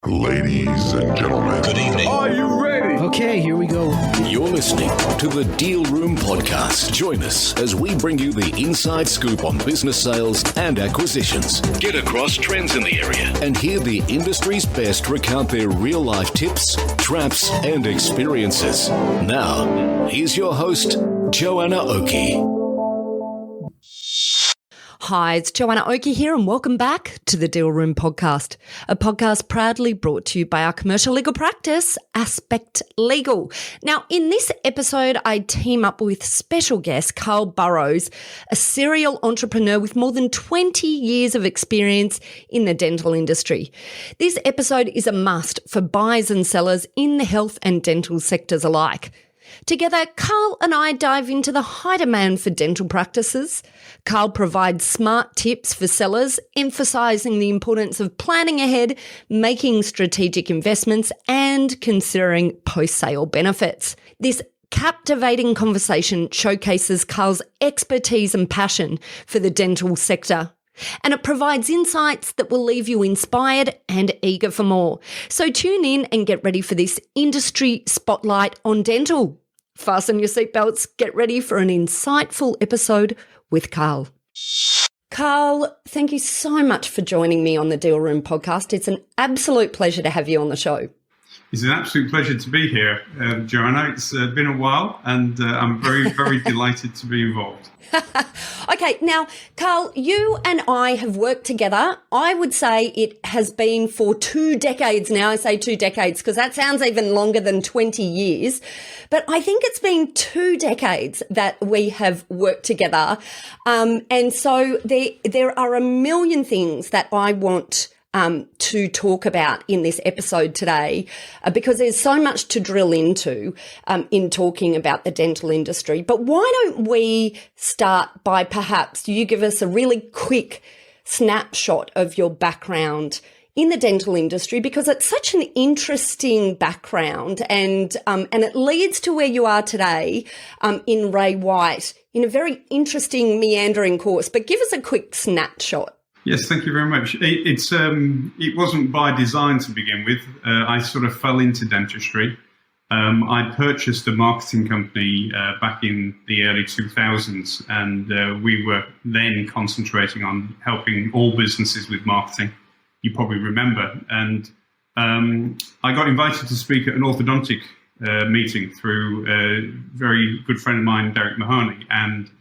Ladies and gentlemen. Good evening. Are you ready? Okay, here we go. You're listening to the Deal Room Podcast. Join us as we bring you the inside scoop on business sales and acquisitions. Get across trends in the area and hear the industry's best recount their real-life tips, traps, and experiences. Now, here's your host, Joanna Oakey. Hi, it's Joanna Oakey here and welcome back to the Deal Room Podcast, a podcast proudly brought to you by our commercial legal practice, Aspect Legal. Now, in this episode, I team up with special guest Carl Burroughs, a serial entrepreneur with more than 20 years of experience in the dental industry. This episode is a must for buyers and sellers in the health and dental sectors alike. Together, Carl and I dive into the high demand for dental practices. Carl provides smart tips for sellers, emphasising the importance of planning ahead, making strategic investments, and considering post-sale benefits. This captivating conversation showcases Carl's expertise and passion for the dental sector, and it provides insights that will leave you inspired and eager for more. So tune in and get ready for this industry spotlight on dental. Fasten your seatbelts, get ready for an insightful episode with Carl. Carl, thank you so much for joining me on the Deal Room Podcast. It's an absolute pleasure to have you on the show. It's an absolute pleasure to be here, Joanna. It's been a while and I'm very, very delighted to be involved. Okay, now, Carl, you and I have worked together. I would say it has been for 2 decades now. I say 2 decades because that sounds even longer than 20 years. But I think it's been 2 decades that we have worked together. And so there are a million things that I want to talk about in this episode today, because there's so much to drill into in talking about the dental industry. But why don't we start by perhaps you give us a really quick snapshot of your background in the dental industry, because it's such an interesting background and it leads to where you are today in Ray White in a very interesting meandering course. But give us a quick snapshot. Yes, thank you very much. It wasn't by design to begin with. I sort of fell into dentistry. I purchased a marketing company back in the early 2000s, and we were then concentrating on helping all businesses with marketing. You probably remember. And I got invited to speak at an orthodontic meeting through a very good friend of mine, Derek Mahoney, and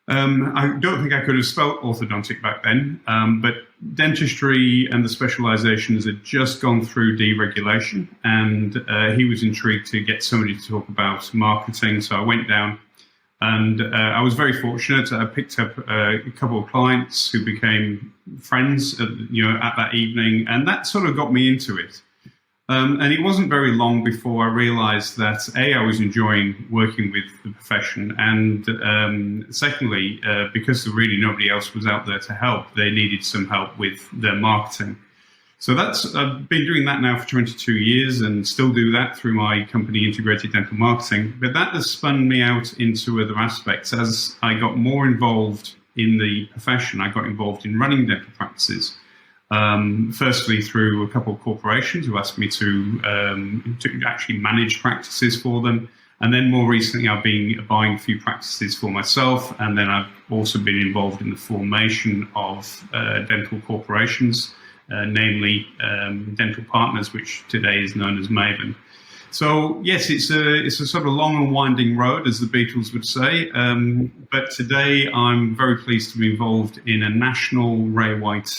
I don't think I could have spelt orthodontic back then, but dentistry and the specializations had just gone through deregulation, and he was intrigued to get somebody to talk about marketing. So I went down, and I was very fortunate. I picked up a couple of clients who became friends, at that evening, and that sort of got me into it. And it wasn't very long before I realized that, A, I was enjoying working with the profession, and secondly, because really nobody else was out there to help, they needed some help with their marketing. So I've been doing that now for 22 years and still do that through my company, Integrated Dental Marketing. But that has spun me out into other aspects. As I got more involved in the profession, I got involved in running dental practices. Firstly, through a couple of corporations who asked me to actually manage practices for them. And then more recently, I've been buying a few practices for myself. And then I've also been involved in the formation of dental corporations, namely Dental Partners, which today is known as Maven. So yes, it's a sort of long and winding road, as the Beatles would say. But today I'm very pleased to be involved in a national Ray White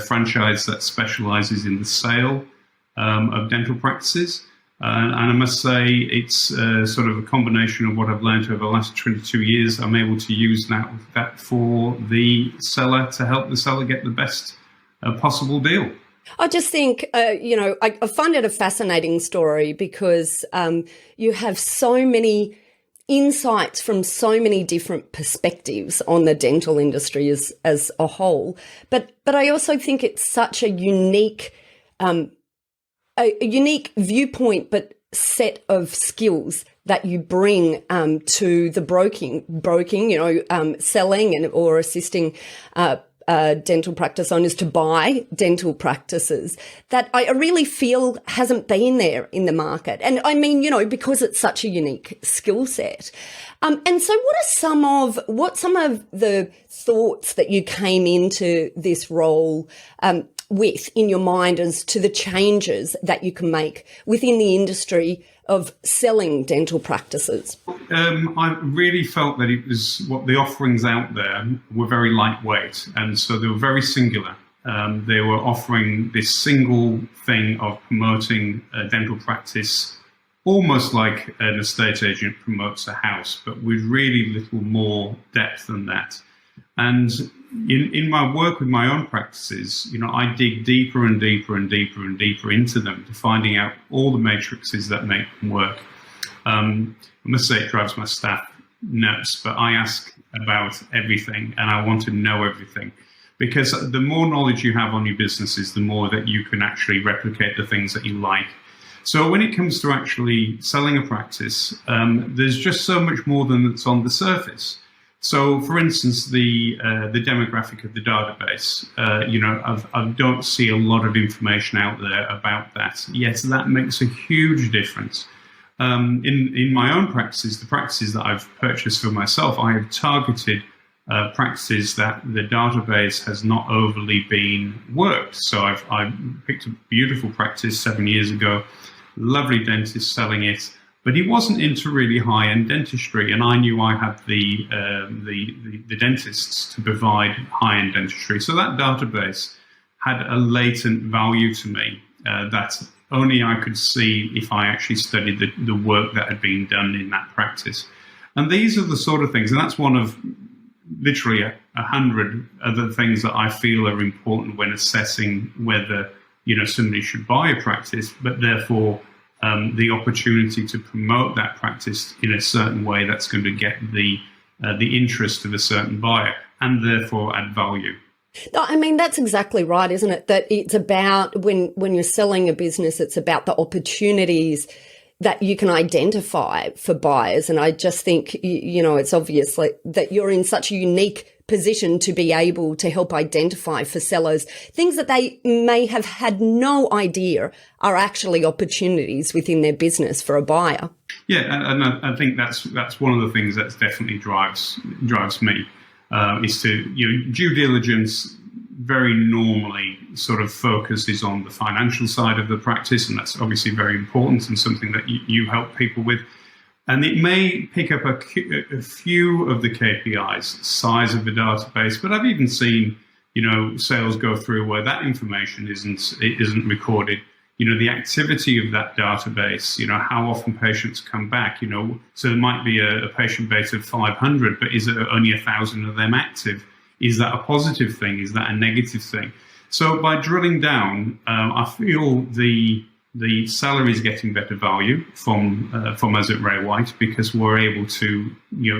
franchise that specialises in the sale of dental practices. And I must say it's sort of a combination of what I've learned over the last 22 years. I'm able to use that for the seller to help the seller get the best possible deal. I just think, I find it a fascinating story because you have so many insights from so many different perspectives on the dental industry as a whole. But I also think it's such a unique viewpoint, but set of skills that you bring to the broking, selling or assisting dental practice owners to buy dental practices that I really feel hasn't been there in the market. And I mean, because it's such a unique skill set. And so what are some of the thoughts that you came into this role with in your mind as to the changes that you can make within the industry of selling dental practices? I really felt that it was what the offerings out there were very lightweight, and so they were very singular. They were offering this single thing of promoting a dental practice, almost like an estate agent promotes a house, but with really little more depth than that. And in my work with my own practices, I dig deeper and deeper and deeper and deeper into them to finding out all the matrices that make them work. I must say it drives my staff nuts, but I ask about everything and I want to know everything, because the more knowledge you have on your businesses, the more that you can actually replicate the things that you like. So when it comes to actually selling a practice, there's just so much more than that's on the surface. So, for instance, the demographic of the database, I don't see a lot of information out there about that. Yes, that makes a huge difference. In my own practices, the practices that I've purchased for myself, I have targeted practices that the database has not overly been worked. So I picked a beautiful practice 7 years ago, lovely dentist selling it, but he wasn't into really high-end dentistry, and I knew I had the dentists to provide high-end dentistry. So that database had a latent value to me that only I could see if I actually studied the work that had been done in that practice. And these are the sort of things, and that's one of literally 100 other things that I feel are important when assessing whether somebody should buy a practice, but therefore the opportunity to promote that practice in a certain way that's going to get the interest of a certain buyer and therefore add value. I mean, that's exactly right, isn't it? That it's about when you're selling a business, it's about the opportunities that you can identify for buyers. And I just think, it's obvious that you're in such a unique position to be able to help identify for sellers things that they may have had no idea are actually opportunities within their business for a buyer. Yeah, and I think that's one of the things that definitely drives me is to due diligence. Very normally sort of focuses on the financial side of the practice, and that's obviously very important and something that you help people with. And it may pick up a few of the KPIs, size of the database, but I've even seen, sales go through where that information isn't recorded. The activity of that database, how often patients come back, so there might be a patient base of 500, but is there only 1,000 of them active? Is that a positive thing? Is that a negative thing? So by drilling down, I feel the seller is getting better value from us at Ray White, because we're able to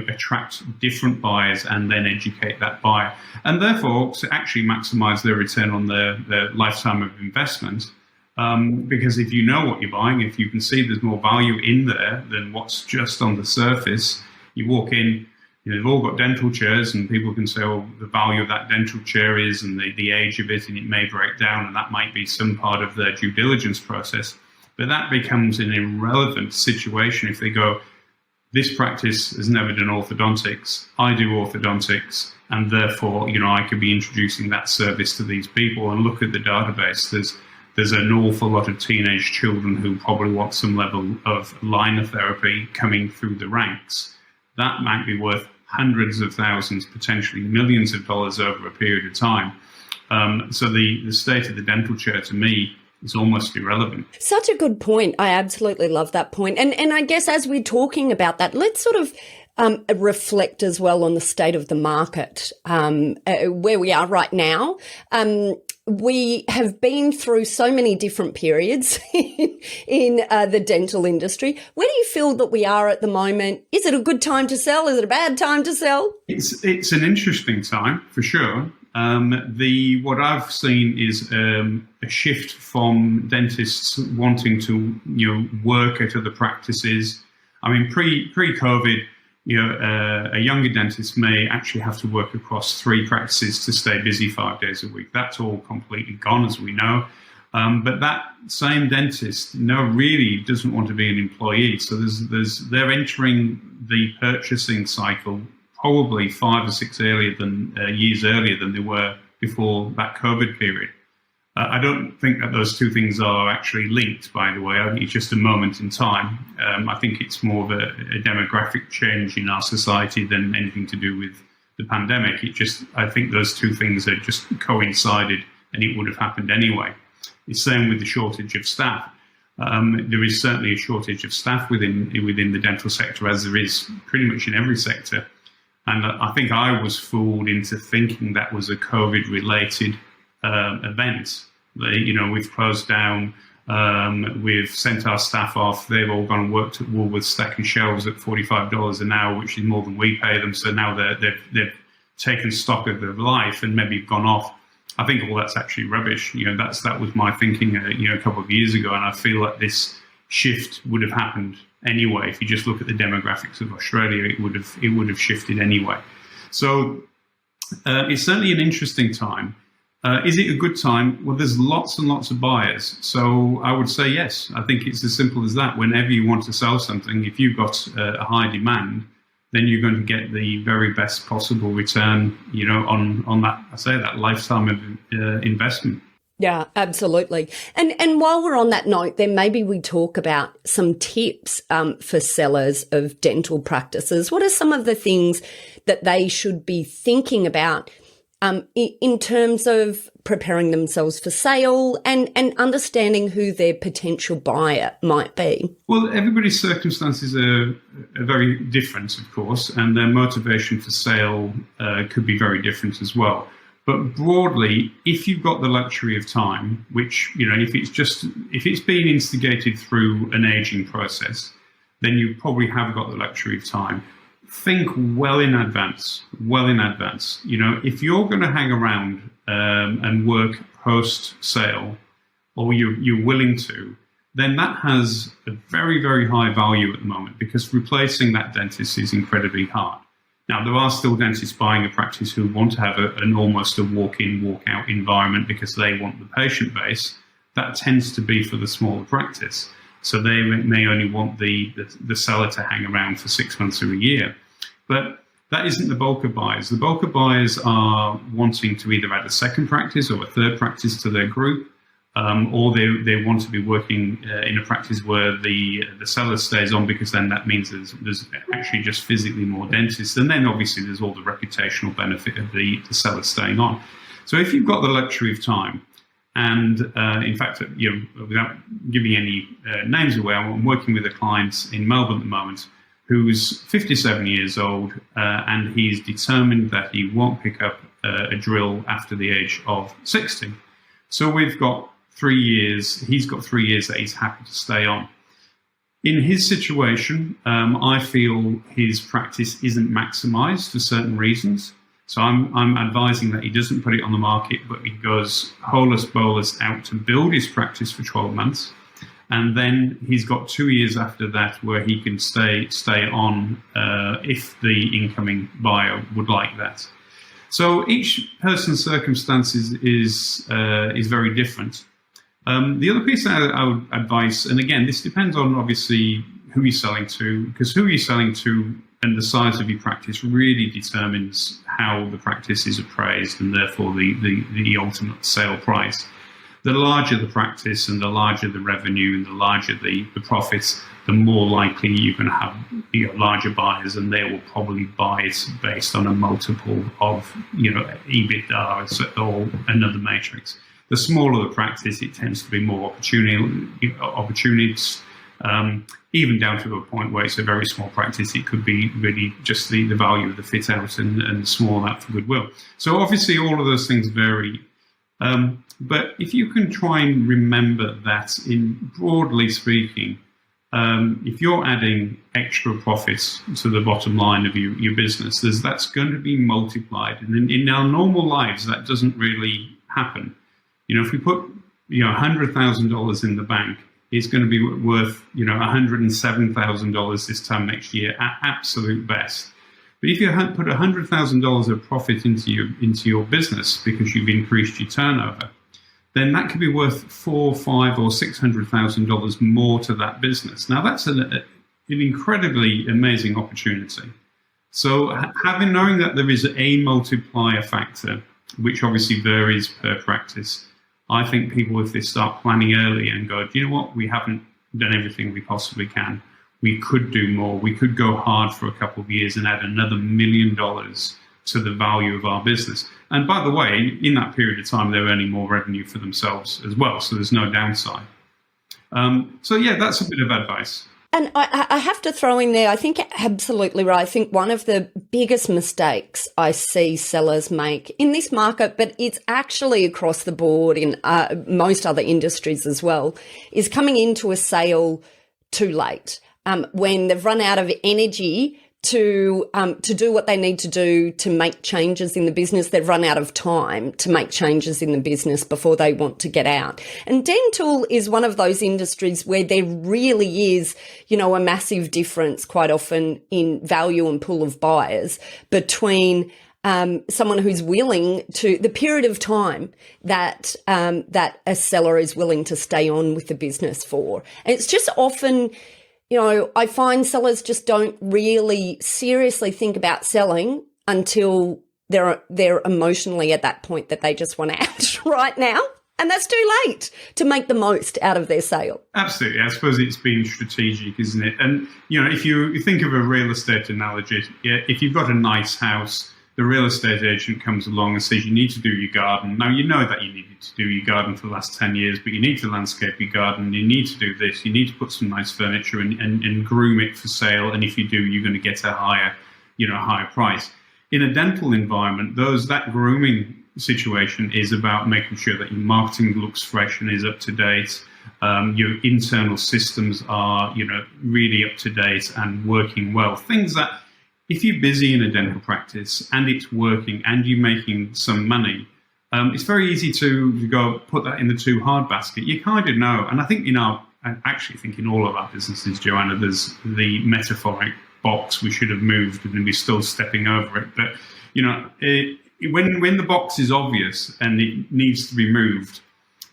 attract different buyers and then educate that buyer, and therefore to actually maximize their return on their lifetime of investment. Because if you know what you're buying, if you can see there's more value in there than what's just on the surface, you walk in. They've all got dental chairs, and people can say, the value of that dental chair is, and the age of it, and it may break down, and that might be some part of their due diligence process. But that becomes an irrelevant situation if they go, this practice has never done orthodontics, I do orthodontics, and therefore, I could be introducing that service to these people. And look at the database. There's an awful lot of teenage children who probably want some level of liner therapy coming through the ranks. That might be worth hundreds of thousands, potentially millions of dollars over a period of time. So the state of the dental chair to me is almost irrelevant. Such a good point. I absolutely love that point. And I guess as we're talking about that, let's sort of reflect as well on the state of the market, where we are right now. We have been through so many different periods in the dental industry. Where do you feel that we are at the moment? Is it a good time to sell? Is it a bad time to sell? It's an interesting time for sure. What I've seen is a shift from dentists wanting to work at other practices. I mean, pre-COVID, a younger dentist may actually have to work across 3 practices to stay busy 5 days a week. That's all completely gone, as we know. But that same dentist really doesn't want to be an employee. So they're entering the purchasing cycle probably 5 or 6 years earlier than they were before that COVID period. I don't think that those two things are actually linked, by the way. I think it's just a moment in time. I think it's more of a demographic change in our society than anything to do with the pandemic. I think those two things are just coincided, and it would have happened anyway. It's same with the shortage of staff. There is certainly a shortage of staff within the dental sector, as there is pretty much in every sector. And I think I was fooled into thinking that was a COVID-related event. We've closed down, we've sent our staff off, they've all gone and worked at Woolworths stacking shelves at $45 an hour, which is more than we pay them. So now they've taken stock of their life and maybe gone off. I think all that's actually rubbish. That was my thinking a couple of years ago, and I feel like this shift would have happened anyway. If you just look at the demographics of Australia, it would have shifted anyway. So it's certainly an interesting time. Is it a good time? Well, there's lots and lots of buyers. So I would say yes. I think it's as simple as that. Whenever you want to sell something, if you've got a high demand, then you're going to get the very best possible return, on that lifetime of investment. Yeah, absolutely. And while we're on that note, then maybe we talk about some tips for sellers of dental practices. What are some of the things that they should be thinking about in terms of preparing themselves for sale and understanding who their potential buyer might be? Well, everybody's circumstances are very different, of course, and their motivation for sale could be very different as well. But broadly, if you've got the luxury of time, which, if it's being instigated through an aging process, then you probably have got the luxury of time. Think well in advance. If you're going to hang around and work post-sale, or you're willing to, then that has a very, very high value at the moment, because replacing that dentist is incredibly hard. Now, there are still dentists buying a practice who want to have an almost a walk-in, walk-out environment because they want the patient base. That tends to be for the smaller practice. So they may only want the seller to hang around for 6 months or a year. But that isn't the bulk of buyers. The bulk of buyers are wanting to either add a second practice or a third practice to their group, or they want to be working in a practice where the seller stays on, because then that means there's actually just physically more dentists. And then obviously there's all the reputational benefit of the seller staying on. So if you've got the luxury of time, and in fact, without giving any names away, I'm working with a client in Melbourne at the moment who's 57 years old, and he's determined that he won't pick up a drill after the age of 60. So we've got 3 years, he's got 3 years that he's happy to stay on. In his situation, I feel his practice isn't maximized for certain reasons. So I'm advising that he doesn't put it on the market, but he goes holus bolus out to build his practice for 12 months. And then he's got 2 years after that where he can stay on if the incoming buyer would like that. So each person's circumstances is very different. The other piece I would advise, and again, this depends on obviously who you're selling to, because who you're selling to and the size of your practice really determines how the practice is appraised, and therefore the ultimate sale price. The larger the practice and the larger the revenue and the larger the profits, the more likely you're going to have larger buyers, and they will probably buy it based on a multiple of EBITDA or another matrix. The smaller the practice, it tends to be more opportunities, even down to a point where it's a very small practice. It could be really just the value of the fit out and small amount for goodwill. So obviously all of those things vary. But if you can try and remember that, in broadly speaking, if you're adding extra profits to the bottom line of your business, that's going to be multiplied. And in our normal lives, that doesn't really happen. If we put $100,000 in the bank, is going to be worth, $107,000 this time next year at absolute best. But if you put $100,000 of profit into your business because you've increased your turnover, then that could be worth $400,000, $500,000, or $600,000 more to that business. Now that's an incredibly amazing opportunity. So knowing that there is a multiplier factor, which obviously varies per practice, I think people, if they start planning early and go, do you know what, we haven't done everything we possibly can. We could do more. We could go hard for a couple of years and add another $1 million to the value of our business. And by the way, in that period of time, they're earning more revenue for themselves as well. So there's no downside. That's a bit of advice. And I have to throw in there, I think absolutely right. I think one of the biggest mistakes I see sellers make in this market, but it's actually across the board in most other industries as well, is coming into a sale too late, when they've run out of energy to do what they need to do to make changes in the business. They've run out of time to make changes in the business before they want to get out. And dental is one of those industries where there really is, a massive difference quite often in value and pool of buyers between someone who's willing to, the period of time that a seller is willing to stay on with the business for. And it's just often, I find sellers just don't really seriously think about selling until they're emotionally at that point that they just want to act right now. And that's too late to make the most out of their sale. Absolutely. I suppose it's being strategic, isn't it? And, if you think of a real estate analogy, if you've got a nice house, the real estate agent comes along and says, you need to do your garden. Now, you know that you needed to do your garden for the last 10 years, but you need to landscape your garden. You need to do this. You need to put some nice furniture and groom it for sale. And if you do, you're going to get a higher price. In a dental environment, that grooming situation is about making sure that your marketing looks fresh and is up to date. Your internal systems are, really up to date and working well. Things that, if you're busy in a dental practice and it's working and you're making some money, it's very easy to go put that in the too hard basket. You kind of know, and I think in all of our businesses, Joanna, there's the metaphoric box we should have moved and we're still stepping over it. But when the box is obvious and it needs to be moved,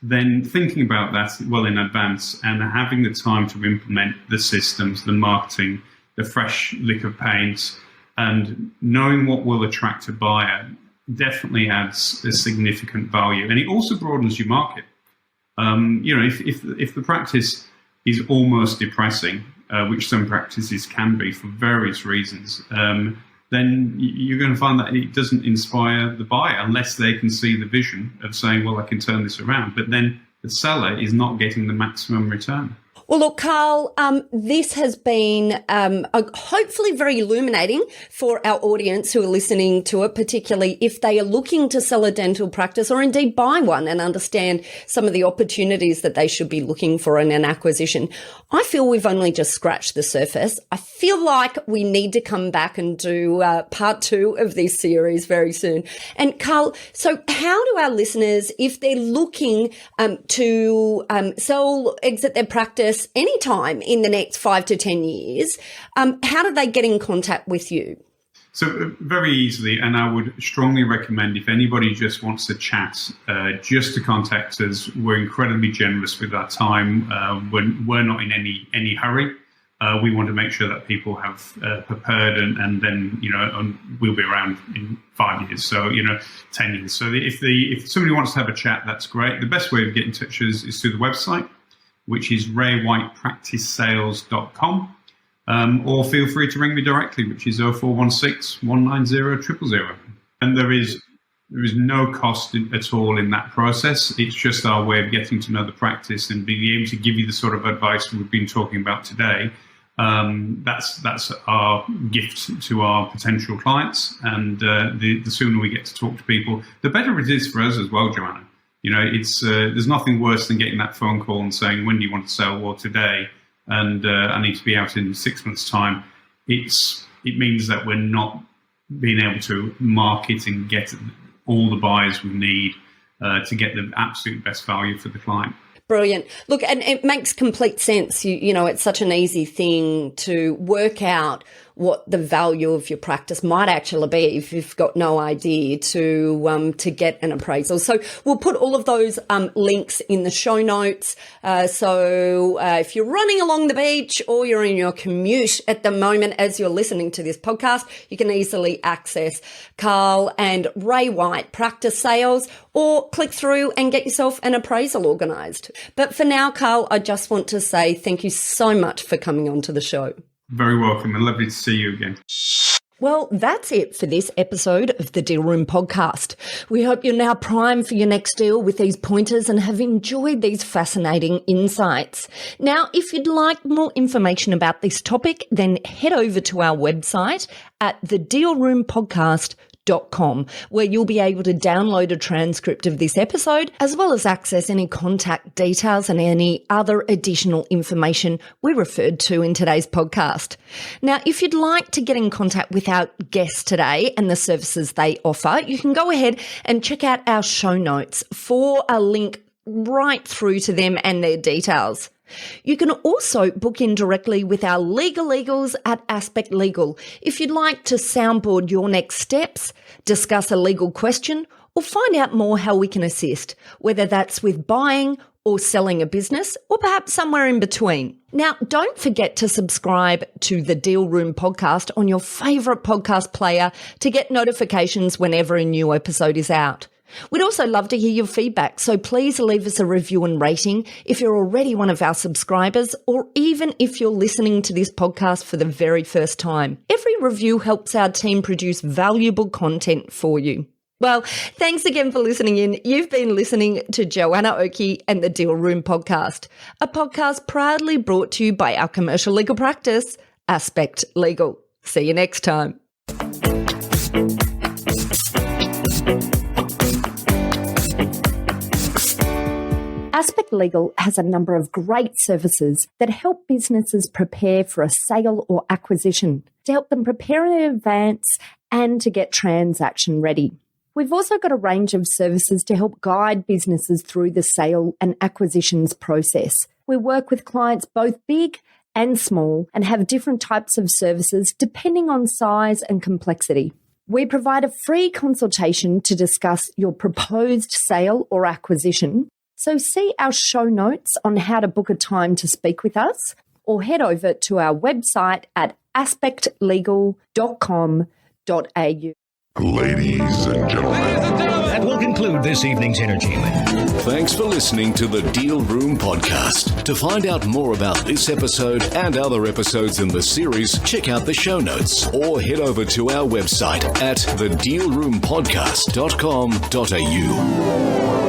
then thinking about that well in advance and having the time to implement the systems, the marketing, the fresh lick of paint, and knowing what will attract a buyer definitely adds a significant value. And it also broadens your market. If the practice is almost depressing, which some practices can be for various reasons, then you're going to find that it doesn't inspire the buyer unless they can see the vision of saying, well, I can turn this around. But then the seller is not getting the maximum return. Well, look, Carl, this has been hopefully very illuminating for our audience who are listening to it, particularly if they are looking to sell a dental practice or indeed buy one and understand some of the opportunities that they should be looking for in an acquisition. I feel we've only just scratched the surface. I feel like we need to come back and do part 2 of this series very soon. And Carl, so how do our listeners, if they're looking to exit their practice anytime in the next 5 to 10 years, how do they get in contact with you? So very easily, and I would strongly recommend if anybody just wants to chat, just to contact us. We're incredibly generous with our time. We're not in any hurry. We want to make sure that people have prepared and then, we'll be around in 5 years, so, 10 years. So if somebody wants to have a chat, that's great. The best way to get in touch is through the website, which is raywhitepracticesales.com. Or feel free to ring me directly, which is 0416 190 000. And there is no cost at all in that process. It's just our way of getting to know the practice and being able to give you the sort of advice we've been talking about today. That's our gift to our potential clients. And the sooner we get to talk to people, the better it is for us as well, Joanna. It's there's nothing worse than getting that phone call and saying, when do you want to sell? Well, today. And I need to be out in 6 months' time. It means that we're not being able to market and get all the buyers we need to get the absolute best value for the client. Brilliant. Look, and it makes complete sense. You know, it's such an easy thing to work out what the value of your practice might actually be if you've got no idea to get an appraisal. So we'll put all of those links in the show notes. So if you're running along the beach or you're in your commute at the moment as you're listening to this podcast, you can easily access Carl and Ray White Practice Sales, or click through and get yourself an appraisal organised. But for now, Carl, I just want to say thank you so much for coming on to the show. Very welcome, and lovely to see you again. Well, that's it for this episode of the Deal Room podcast. We hope you're now primed for your next deal with these pointers and have enjoyed these fascinating insights. Now, if you'd like more information about this topic, then head over to our website at thedealroompodcast.com, where you'll be able to download a transcript of this episode, as well as access any contact details and any other additional information we referred to in today's podcast. Now, if you'd like to get in contact with our guests today and the services they offer, you can go ahead and check out our show notes for a link right through to them and their details. You can also book in directly with our legals at Aspect Legal if you'd like to soundboard your next steps, discuss a legal question, or find out more how we can assist, whether that's with buying or selling a business, or perhaps somewhere in between. Now, don't forget to subscribe to the Deal Room podcast on your favourite podcast player to get notifications whenever a new episode is out. We'd also love to hear your feedback, so please leave us a review and rating if you're already one of our subscribers, or even if you're listening to this podcast for the very first time. Every review helps our team produce valuable content for you. Well, thanks again for listening in. You've been listening to Joanna Oakey and the Deal Room podcast, a podcast proudly brought to you by our commercial legal practice, Aspect Legal. See you next time. Aspect Legal has a number of great services that help businesses prepare for a sale or acquisition, to help them prepare in advance and to get transaction ready. We've also got a range of services to help guide businesses through the sale and acquisitions process. We work with clients both big and small and have different types of services depending on size and complexity. We provide a free consultation to discuss your proposed sale or acquisition. So see our show notes on how to book a time to speak with us, or head over to our website at aspectlegal.com.au. Ladies and gentlemen. That will conclude this evening's entertainment. Thanks for listening to the Deal Room podcast. To find out more about this episode and other episodes in the series, check out the show notes or head over to our website at thedealroompodcast.com.au.